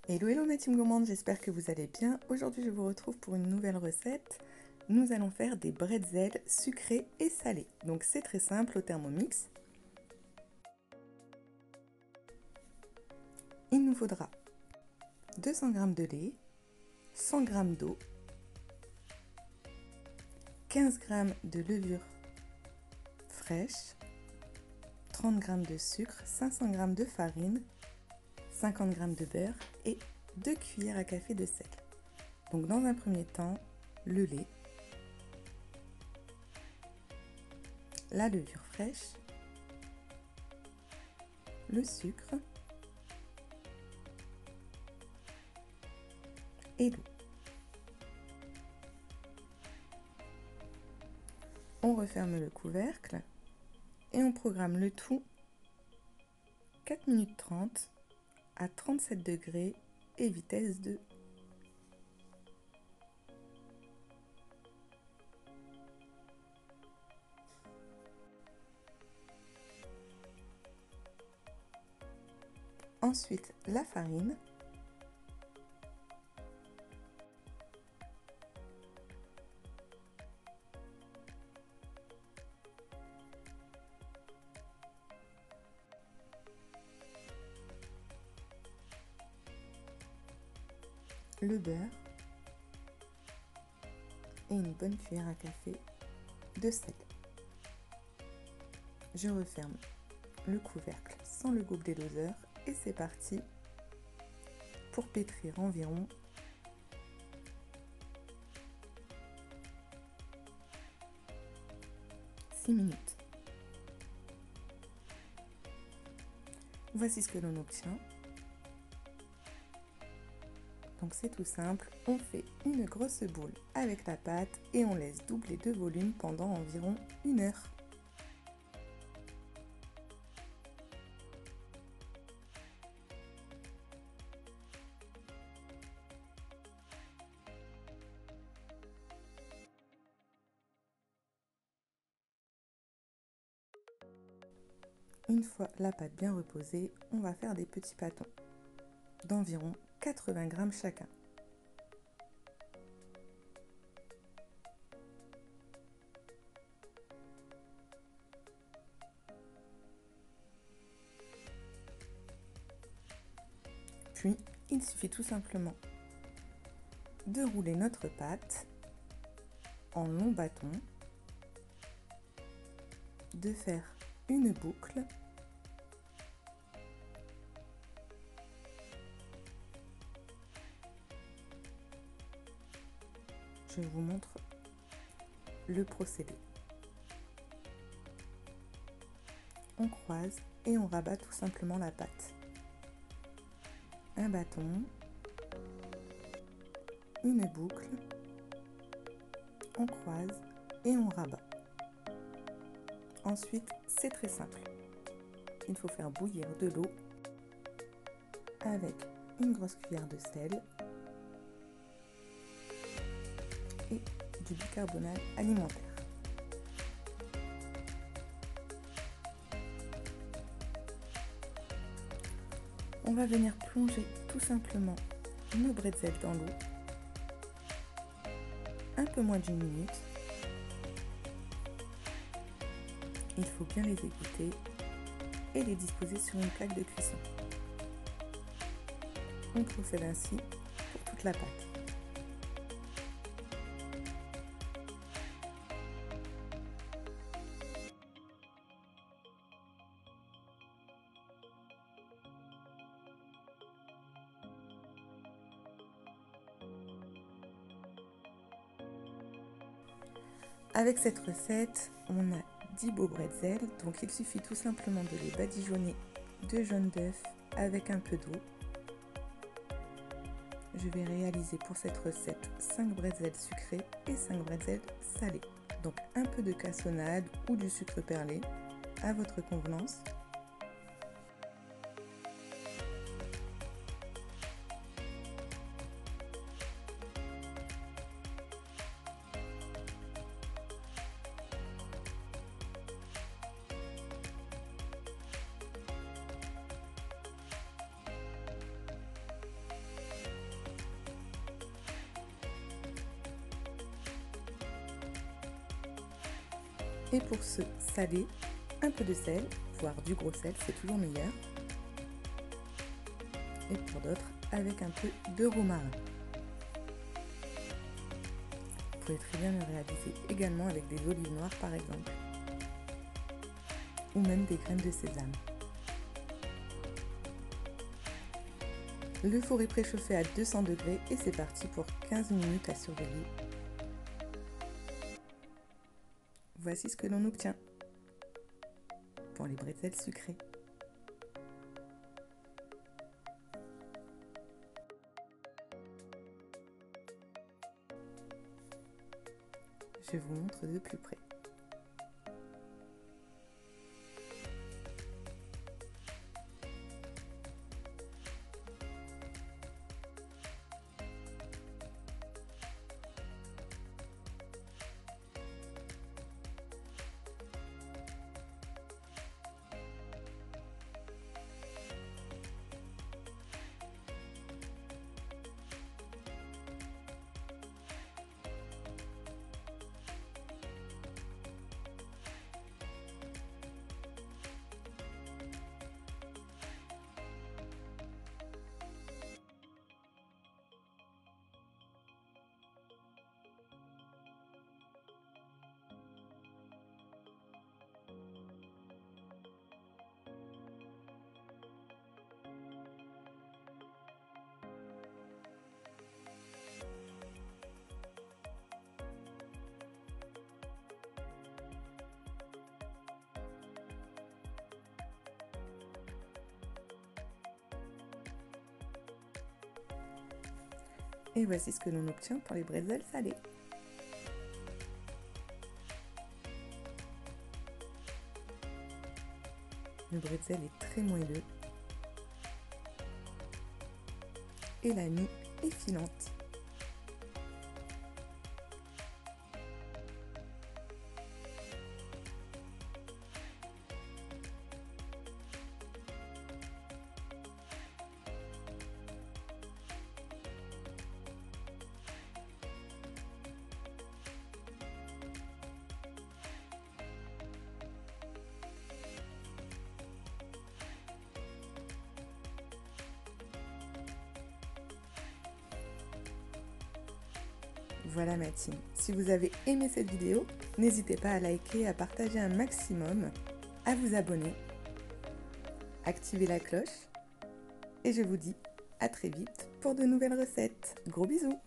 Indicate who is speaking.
Speaker 1: Hello hello ma team gourmande, j'espère que vous allez bien. Aujourd'hui je vous retrouve pour une nouvelle recette. Nous allons faire des bretzels sucrés et salés. Donc c'est très simple au Thermomix. Il nous faudra 200 g de lait, 100 g d'eau, 15 g de levure fraîche, 30 g de sucre, 500 g de farine, 50 g de beurre et 2 cuillères à café de sel. Donc dans un premier temps, le lait, la levure fraîche, le sucre et l'eau. On referme le couvercle et on programme le tout 4 minutes 30 à 37 degrés et vitesse 2. Ensuite, la farine. Le beurre et une bonne cuillère à café de sel. Je referme le couvercle sans le gobelet doseur et c'est parti pour pétrir environ 6 minutes. Voici ce que l'on obtient. Donc c'est tout simple, on fait une grosse boule avec la pâte et on laisse doubler de volume pendant environ 1 heure. Une fois la pâte bien reposée, on va faire des petits pâtons d'environ 80 g chacun. Puis, il suffit tout simplement de rouler notre pâte en longs bâtons, de faire une boucle je vous montre le procédé. On croise et on rabat tout simplement la pâte. Un bâton, une boucle, on croise et on rabat. Ensuite, c'est très simple. Il faut faire bouillir de l'eau avec une grosse cuillère de sel et du bicarbonate alimentaire. On va venir plonger tout simplement nos bretzels dans l'eau, un peu moins d'1 minute. Il faut bien les égoutter et les disposer sur une plaque de cuisson. On procède ainsi pour toute la pâte. Avec cette recette, on a 10 beaux bretzels, donc il suffit tout simplement de les badigeonner de jaune d'œuf avec un peu d'eau. Je vais réaliser pour cette recette 5 bretzels sucrés et 5 bretzels salés. Donc un peu de cassonade ou du sucre perlé à votre convenance. Et pour ce salé, un peu de sel, voire du gros sel, c'est toujours meilleur. Et pour d'autres, avec un peu de romarin. Vous pouvez très bien le réaliser également avec des olives noires par exemple, ou même des graines de sésame. Le four est préchauffé à 200 degrés et c'est parti pour 15 minutes à surveiller. Voici ce que l'on obtient pour les bretzels sucrés. Je vous montre de plus près. Et voici ce que l'on obtient pour les bretzels salés. Le bretzel est très moelleux et la mie est filante. Voilà ma team, si vous avez aimé cette vidéo, n'hésitez pas à liker, à partager un maximum, à vous abonner, activer la cloche et je vous dis à très vite pour de nouvelles recettes. Gros bisous!